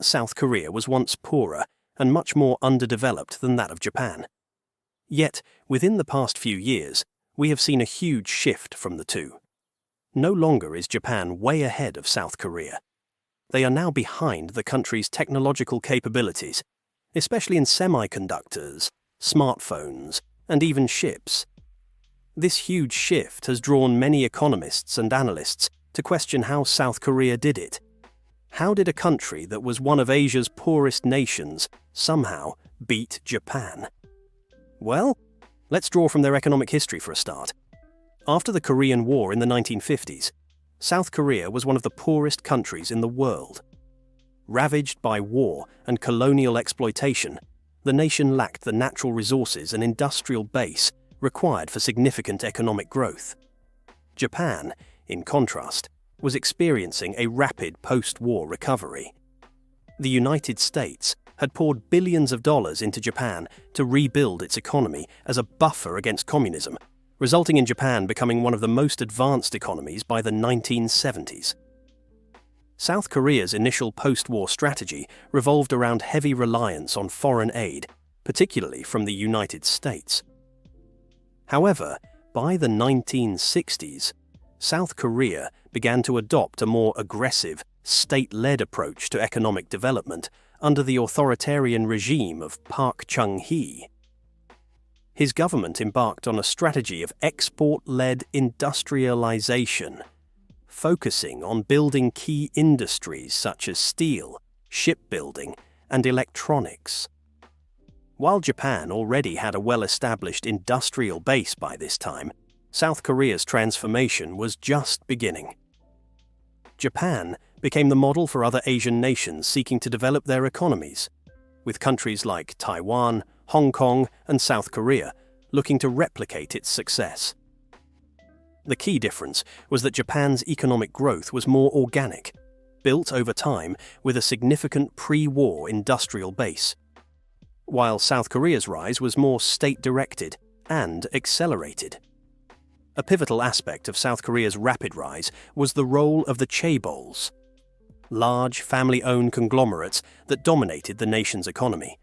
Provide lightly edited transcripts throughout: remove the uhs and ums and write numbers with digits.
South Korea was once poorer and much more underdeveloped than that of Japan. Yet, within the past few years, we have seen a huge shift from the two. No longer is Japan way ahead of South Korea. They are now behind the country's technological capabilities, especially in semiconductors, smartphones, and even ships. This huge shift has drawn many economists and analysts to question how South Korea did it. How did a country that was one of Asia's poorest nations somehow beat Japan? Well, let's draw from their economic history for a start. After the Korean War in the 1950s, South Korea was one of the poorest countries in the world. Ravaged by war and colonial exploitation, the nation lacked the natural resources and industrial base required for significant economic growth. Japan, in contrast, was experiencing a rapid post-war recovery. The United States had poured billions of dollars into Japan to rebuild its economy as a buffer against communism, resulting in Japan becoming one of the most advanced economies by the 1970s. South Korea's initial post-war strategy revolved around heavy reliance on foreign aid, particularly from the United States. However, by the 1960s, South Korea began to adopt a more aggressive, state-led approach to economic development under the authoritarian regime of Park Chung-hee. His government embarked on a strategy of export-led industrialization, focusing on building key industries such as steel, shipbuilding, and electronics. While Japan already had a well-established industrial base by this time, South Korea's transformation was just beginning. Japan became the model for other Asian nations seeking to develop their economies, with countries like Taiwan, Hong Kong, and South Korea looking to replicate its success. The key difference was that Japan's economic growth was more organic, built over time with a significant pre-war industrial base, while South Korea's rise was more state-directed and accelerated. A pivotal aspect of South Korea's rapid rise was the role of the chaebols, large family-owned conglomerates that dominated the nation's economy.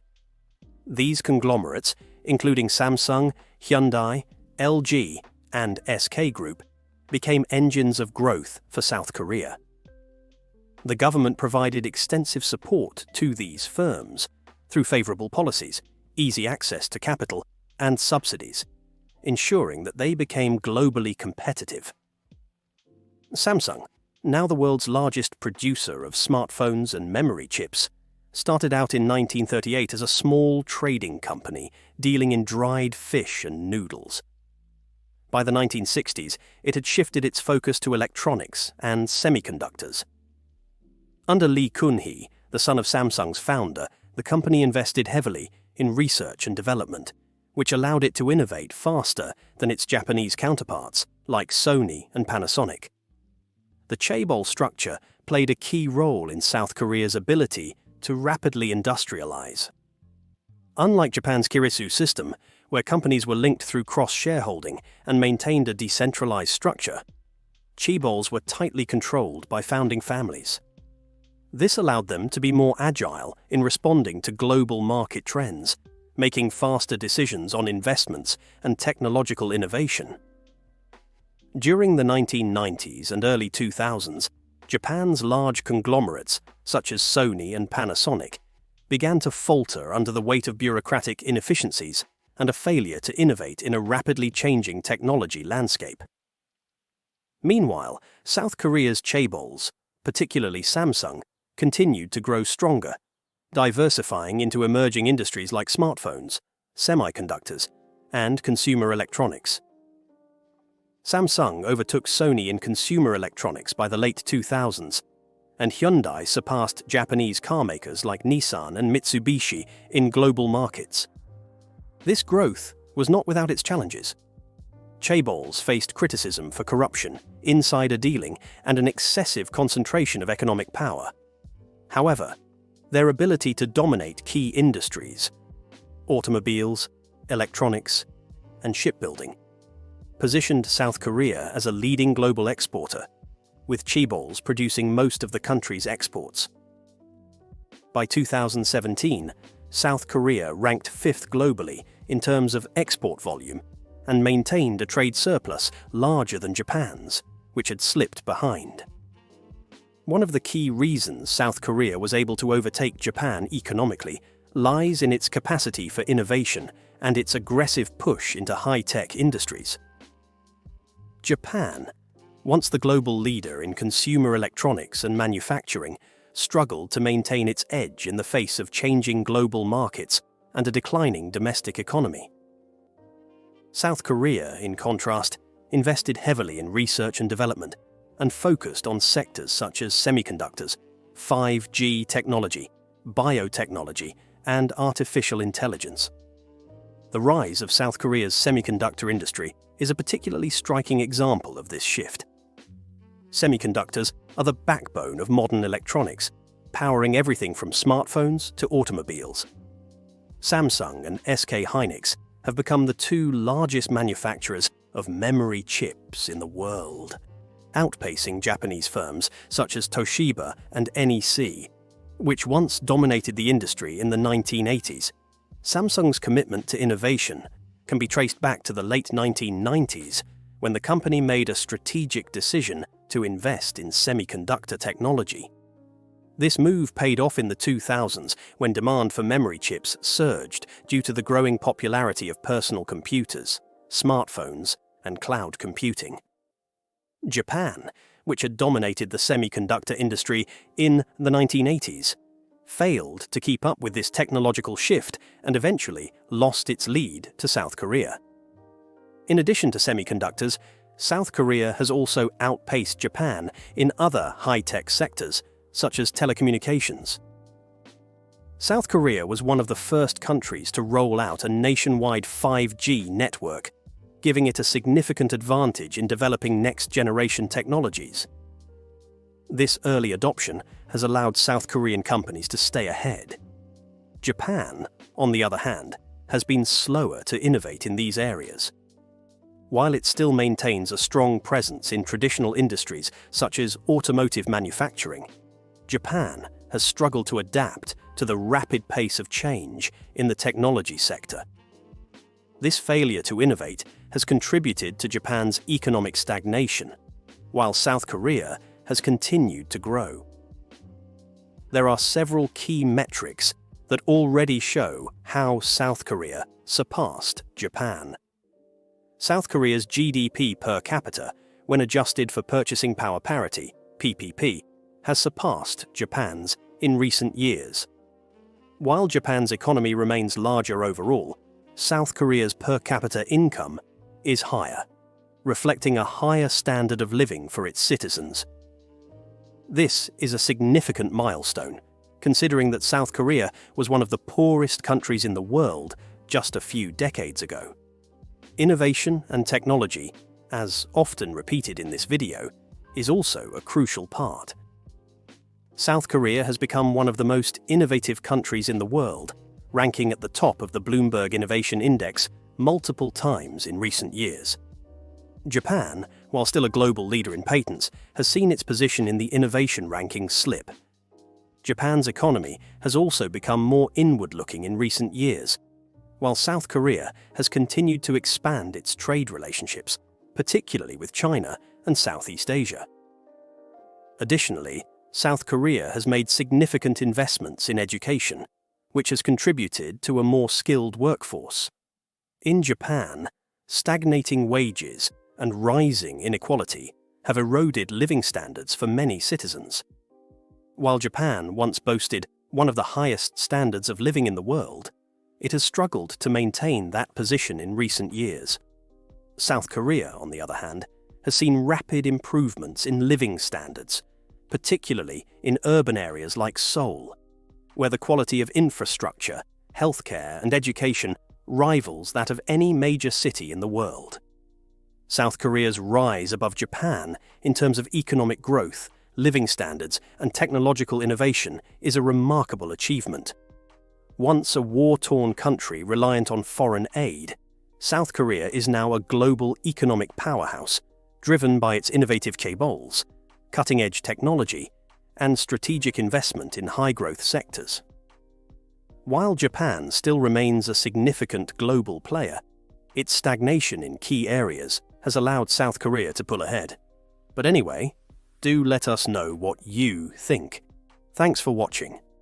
These conglomerates, including Samsung, Hyundai, LG, and SK Group, became engines of growth for South Korea. The government provided extensive support to these firms through favorable policies, easy access to capital, and subsidies, ensuring that they became globally competitive. Samsung, now the world's largest producer of smartphones and memory chips, started out in 1938 as a small trading company dealing in dried fish and noodles. By the 1960s, it had shifted its focus to electronics and semiconductors. Under Lee Kun-hee, the son of Samsung's founder, the company invested heavily in research and development, which allowed it to innovate faster than its Japanese counterparts, like Sony and Panasonic. The chaebol structure played a key role in South Korea's ability to rapidly industrialize. Unlike Japan's Kirisu system, where companies were linked through cross-shareholding and maintained a decentralized structure, chaebols were tightly controlled by founding families. This allowed them to be more agile in responding to global market trends, making faster decisions on investments and technological innovation. During the 1990s and early 2000s, Japan's large conglomerates, such as Sony and Panasonic, began to falter under the weight of bureaucratic inefficiencies and a failure to innovate in a rapidly changing technology landscape. Meanwhile, South Korea's chaebols, particularly Samsung, continued to grow stronger, diversifying into emerging industries like smartphones, semiconductors, and consumer electronics. Samsung overtook Sony in consumer electronics by the late 2000s, and Hyundai surpassed Japanese car makers like Nissan and Mitsubishi in global markets. This growth was not without its challenges. Chaebols faced criticism for corruption, insider dealing, and an excessive concentration of economic power. However, their ability to dominate key industries, automobiles, electronics, and shipbuilding, positioned South Korea as a leading global exporter, with chaebols producing most of the country's exports. By 2017, South Korea ranked fifth globally in terms of export volume and maintained a trade surplus larger than Japan's, which had slipped behind. One of the key reasons South Korea was able to overtake Japan economically lies in its capacity for innovation and its aggressive push into high-tech industries. Japan, once the global leader in consumer electronics and manufacturing, struggled to maintain its edge in the face of changing global markets and a declining domestic economy. South Korea, in contrast, invested heavily in research and development and focused on sectors such as semiconductors, 5G technology, biotechnology, and artificial intelligence. The rise of South Korea's semiconductor industry is a particularly striking example of this shift. Semiconductors are the backbone of modern electronics, powering everything from smartphones to automobiles. Samsung and SK Hynix have become the two largest manufacturers of memory chips in the world, outpacing Japanese firms such as Toshiba and NEC, which once dominated the industry in the 1980s. Samsung's commitment to innovation can be traced back to the late 1990s, when the company made a strategic decision to invest in semiconductor technology. This move paid off in the 2000s when demand for memory chips surged due to the growing popularity of personal computers, smartphones, and cloud computing. Japan, which had dominated the semiconductor industry in the 1980s, failed to keep up with this technological shift and eventually lost its lead to South Korea. In addition to semiconductors, South Korea has also outpaced Japan in other high-tech sectors, such as telecommunications. South Korea was one of the first countries to roll out a nationwide 5G network, giving it a significant advantage in developing next-generation technologies. This early adoption has allowed South Korean companies to stay ahead. Japan, on the other hand, has been slower to innovate in these areas. While it still maintains a strong presence in traditional industries such as automotive manufacturing, Japan has struggled to adapt to the rapid pace of change in the technology sector. This failure to innovate has contributed to Japan's economic stagnation, while South Korea has continued to grow. There are several key metrics that already show how South Korea surpassed Japan. South Korea's GDP per capita, when adjusted for purchasing power parity, PPP, has surpassed Japan's in recent years. While Japan's economy remains larger overall, South Korea's per capita income is higher, reflecting a higher standard of living for its citizens. This is a significant milestone, considering that South Korea was one of the poorest countries in the world just a few decades ago. Innovation and technology, as often repeated in this video, is also a crucial part. South Korea has become one of the most innovative countries in the world, ranking at the top of the Bloomberg Innovation Index multiple times in recent years. Japan, while still a global leader in patents, has seen its position in the innovation rankings slip. Japan's economy has also become more inward-looking in recent years, while South Korea has continued to expand its trade relationships, particularly with China and Southeast Asia. Additionally, South Korea has made significant investments in education, which has contributed to a more skilled workforce. In Japan, stagnating wages and rising inequality have eroded living standards for many citizens. While Japan once boasted one of the highest standards of living in the world, it has struggled to maintain that position in recent years. South Korea, on the other hand, has seen rapid improvements in living standards, particularly in urban areas like Seoul, where the quality of infrastructure, healthcare, and education rivals that of any major city in the world. South Korea's rise above Japan in terms of economic growth, living standards, and technological innovation is a remarkable achievement. Once a war-torn country reliant on foreign aid, South Korea is now a global economic powerhouse, driven by its innovative chaebols, cutting-edge technology, and strategic investment in high-growth sectors. While Japan still remains a significant global player, its stagnation in key areas has allowed South Korea to pull ahead. But anyway, do let us know what you think. Thanks for watching.